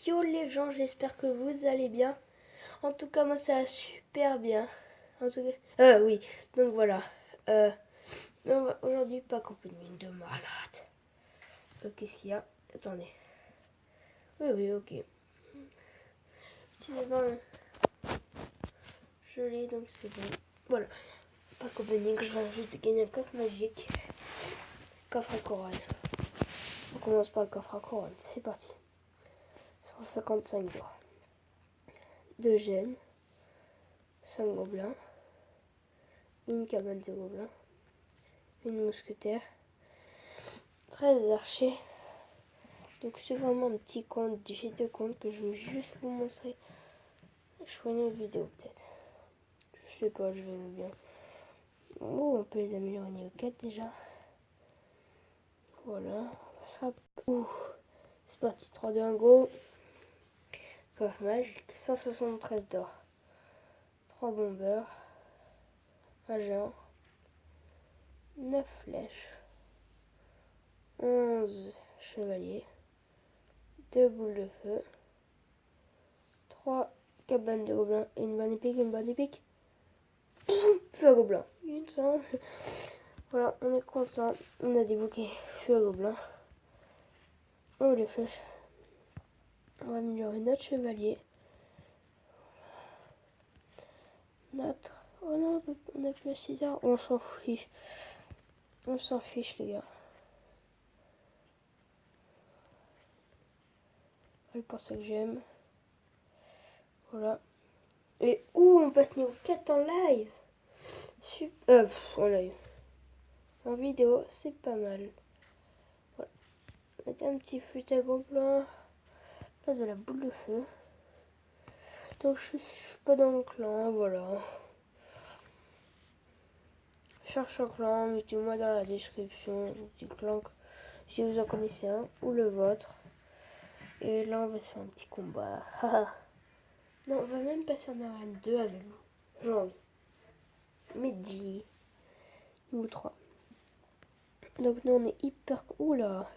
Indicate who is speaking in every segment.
Speaker 1: Yo les gens, j'espère que vous allez bien. En tout cas, moi ça va super bien. En tout cas, oui, donc voilà. Aujourd'hui, pas compagnie de malade. Qu'est-ce qu'il y a? Attendez. Oui, ok. Finalement, je l'ai, donc c'est bon. Voilà. Pas compagnie, que je viens juste de gagner un coffre magique. Coffre à couronne. On commence par le coffre à couronne. C'est parti. 155 doigts. 2 gemmes. 5 gobelins. Une cabane de gobelins. Une mousquetaire. 13 archers. Donc c'est vraiment un petit compte, j'ai deux comptes que je vais juste vous montrer. Je ferai une autre vidéo peut-être. Je sais pas, je vais bien. Oh, on peut les améliorer au niveau 4 déjà. Voilà. On passera. Ouh. C'est parti, 3, 2, 1, go. Coffre magique, 173 d'or. 3 bombeurs. Un géant. 9 flèches. 11 chevaliers. 2 boules de feu. 3 cabanes de gobelins. Et une bonne épique, Feu à gobelin. Voilà, on est content. On a débloqué feu à gobelin. Oh, les flèches. On va améliorer notre chevalier. Notre. Oh non, on a plus assez d'or. On s'en fiche. On s'en fiche, les gars. C'est pour ça que j'aime. Voilà. Et on passe niveau 4 en live. Super. En live. En vidéo, c'est pas mal. Voilà. Mettre un petit flûte à gobelin. Place de la boule de feu. Donc je suis pas dans le clan, voilà. Cherche un clan, mettez-moi dans la description du clan si vous en connaissez un, ou le vôtre. Et là on va se faire un petit combat. Non, on va même passer en arène 2 avec vous. J'ai envie. Mehdi. Niveau 3. Donc nous on est hyper... Oula.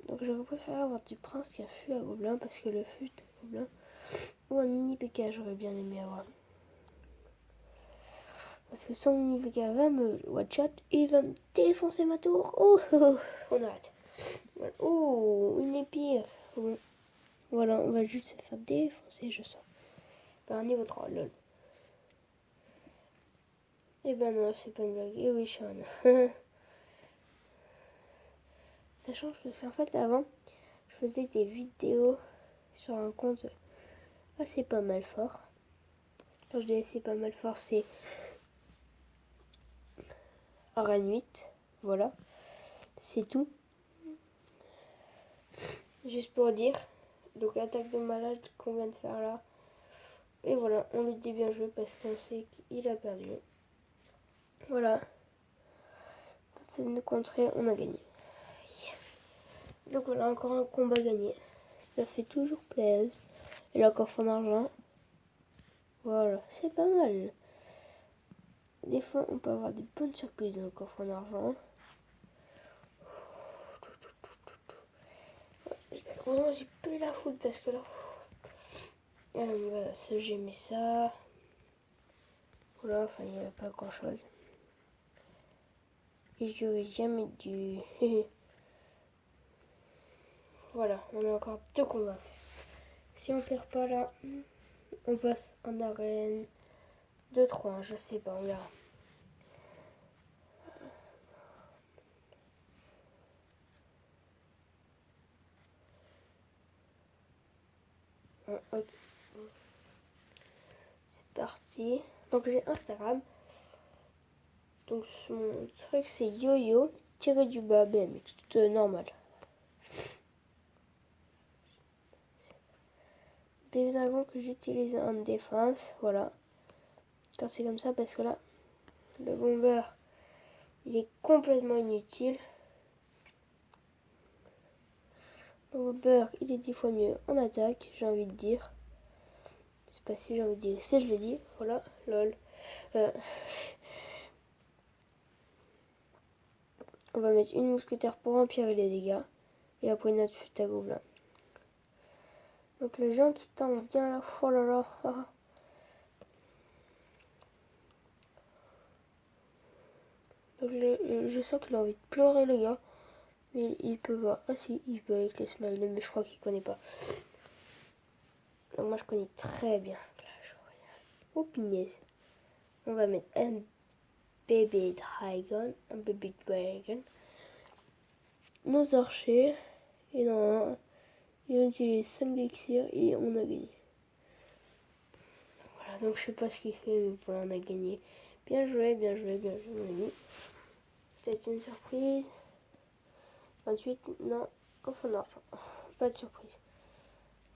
Speaker 1: Donc je préfère avoir du prince qu'un fût à gobelin, parce que le fût à gobelin... Ou un mini PK, j'aurais bien aimé avoir. Parce que son mini PK va me watch-out et il va me défoncer ma tour. On arrête. Voilà. Oh, une épire. Voilà, on va juste se faire défoncer, je sens. Par un niveau 3, lol. Eh ben non, c'est pas une blague. Eh oui, Sean. Ça change parce qu'en fait, avant, je faisais des vidéos sur un compte assez pas mal fort. Quand je dis assez pas mal fort, c'est Arène 8. Voilà. C'est tout. Juste pour dire. Donc, attaque de malade qu'on vient de faire là. Et voilà, on lui dit bien joué parce qu'on sait qu'il a perdu. Voilà. C'est de nous contrer, on a gagné. Yes. Donc voilà, encore un combat gagné. Ça fait toujours plaisir. Et là, coffre en argent. Voilà, c'est pas mal. Des fois, on peut avoir des bonnes surprises dans le coffre en argent. Vraiment, j'ai plus la foule parce que là... Voilà, ce j'ai mis ça. Voilà, enfin, il n'y avait pas grand chose. Et j'aurais jamais dû... Voilà, on a encore 2 combats. Si on perd pas là, on passe en arène 2-3, je sais pas, on verra. Ok. C'est parti. Donc j'ai Instagram. Donc mon truc c'est yo-yo tiré du bas BMX, tout normal. Des dragons que j'utilise en défense, voilà. Quand c'est comme ça parce que là, le bomber, il est complètement inutile. Le bomber, il est 10 fois mieux en attaque, j'ai envie de dire. C'est pas si j'ai envie de dire, c'est je l'ai dit, voilà, lol. On va mettre une mousquetaire pour empirer les dégâts. Et après notre fût à gobelin. Donc les gens qui tentent bien là, oh là là. Donc je sens qu'il a envie de pleurer le gars. Mais il peut pas. Ah si, il peut avec les smileys, mais je crois qu'il connaît pas. Donc moi je connais très bien Clash Royale. Oh punaise. On va mettre un bébé dragon. Un bébé dragon. Nos archers. Et non, il a tiré 5 élixirs et on a gagné. Voilà, donc je sais pas ce qu'il fait, mais voilà, on a gagné. Bien joué, bien joué, bien joué, mon ami. C'était une surprise. 28, non, coffre en or. Pas de surprise.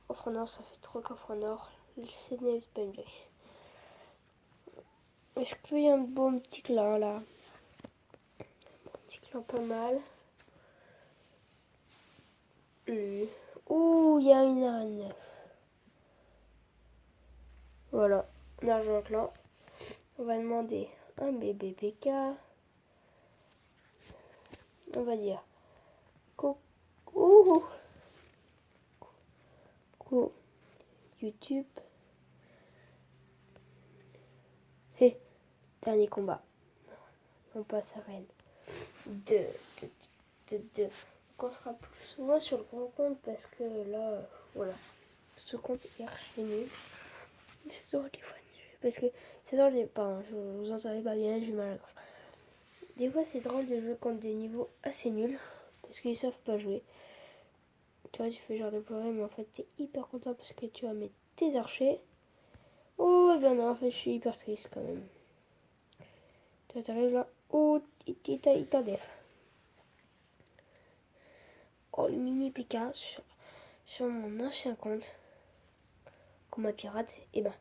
Speaker 1: Coffre en or, ça fait 3 coffres en or. C'est n'est pas une blague. Est-ce qu'il y a un bon petit clan là? Un petit clan pas mal. Ouh, il y a une arène 9. Voilà, on a rejoint un clan. On va demander un bébé PK. On va dire coucou YouTube. Hé, dernier combat. On passe à Rennes. 2. Donc on sera plus souvent sur le grand compte parce que là, voilà. Ce compte est archi nul. C'est drôle des fois. Parce que c'est drôle des... Pardon, je vous entendais pas bien, j'ai mal à la gorge. Des fois c'est drôle de jouer contre des niveaux assez nuls. Parce qu'ils savent pas jouer. Tu vois, tu fais genre de pleurer, mais en fait t'es hyper content parce que tu vas mettre tes archers. Oh, ben non, en fait je suis hyper triste quand même. Tu t'arrives là. Oh, il t'a def. Oh, le mini PK sur mon ancien compte. Comme un pirate, et ben,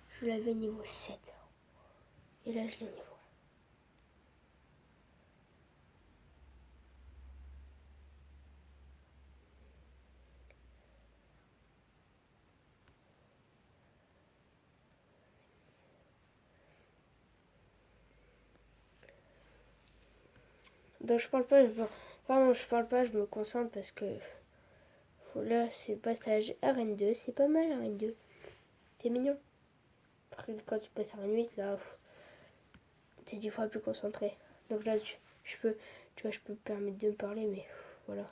Speaker 1: je l'avais niveau 7. Et là, je l'ai niveau 1. Donc je parle pas, je me concentre parce que là c'est passage arène 2, c'est pas mal arène 2. C'est mignon. Après quand tu passes arène 8 là, t'es 10 fois plus concentré. Donc là je peux me permettre de me parler, mais voilà.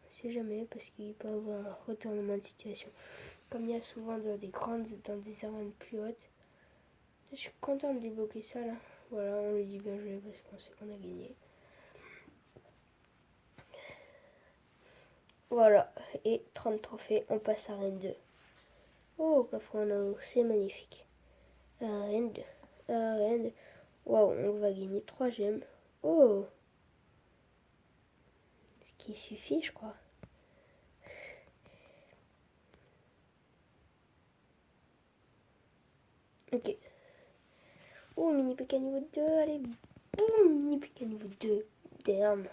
Speaker 1: Je sais jamais parce qu'il peut y avoir un retournement de situation. Comme il y a souvent dans des arènes plus hautes. Je suis content de débloquer ça là. Voilà, on lui dit bien joué parce qu'on sait qu'on a gagné. Voilà, et 30 trophées, on passe à Arène 2. Oh, coffre en or, c'est magnifique. Arène 2. Arène 2. Waouh, on va gagner 3 gemmes. Oh, ce qui suffit, je crois. Ok. Oh, mini PK niveau 2, allez. Boum, mini PK niveau 2. Damn.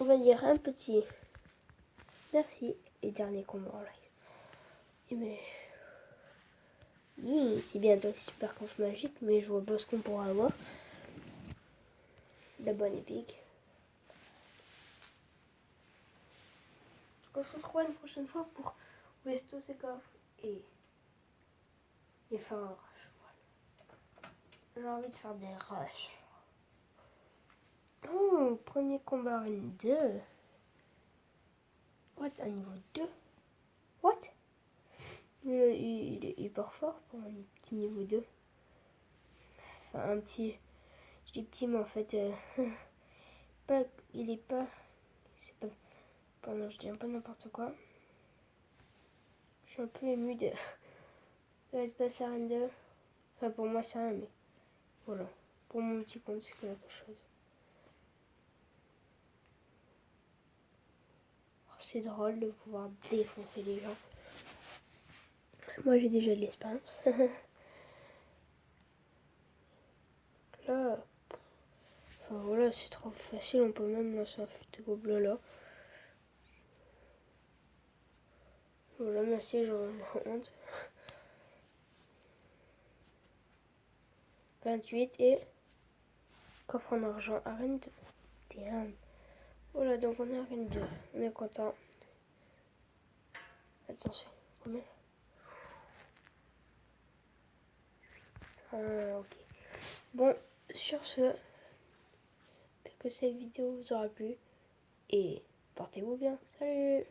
Speaker 1: On va dire un petit merci et dernier combat en live. Et mais... c'est bientôt super conf magique, mais je vois pas ce qu'on pourra avoir. La bonne épique. On se retrouvera une prochaine fois pour ouvrir tous ces coffres et faire un rush. Voilà. J'ai envie de faire des rushs. Oh, premier combat arène 2. What, un niveau 2? What? Il est hyper fort pour un petit niveau 2. Enfin, un petit... Je dis petit, mais en fait... pas, il est pas... C'est pas... Pardon, je dis un peu n'importe quoi. Je suis un peu ému de l'espace arène 2. Enfin, pour moi, c'est rien, mais... Voilà. Pour mon petit compte, c'est quelque chose. C'est drôle de pouvoir défoncer les gens. Moi, j'ai déjà de l'expérience. Là... Enfin, voilà, c'est trop facile. On peut même lancer un fut de gobelin là. Voilà, merci, j'en ai honte. 28 et coffre en argent, arène 2. Damn. Voilà, donc on est arène 2. On est content. Attends, c'est combien? Ok. Bon, sur ce, j'espère que cette vidéo vous aura plu. Et portez-vous bien. Salut!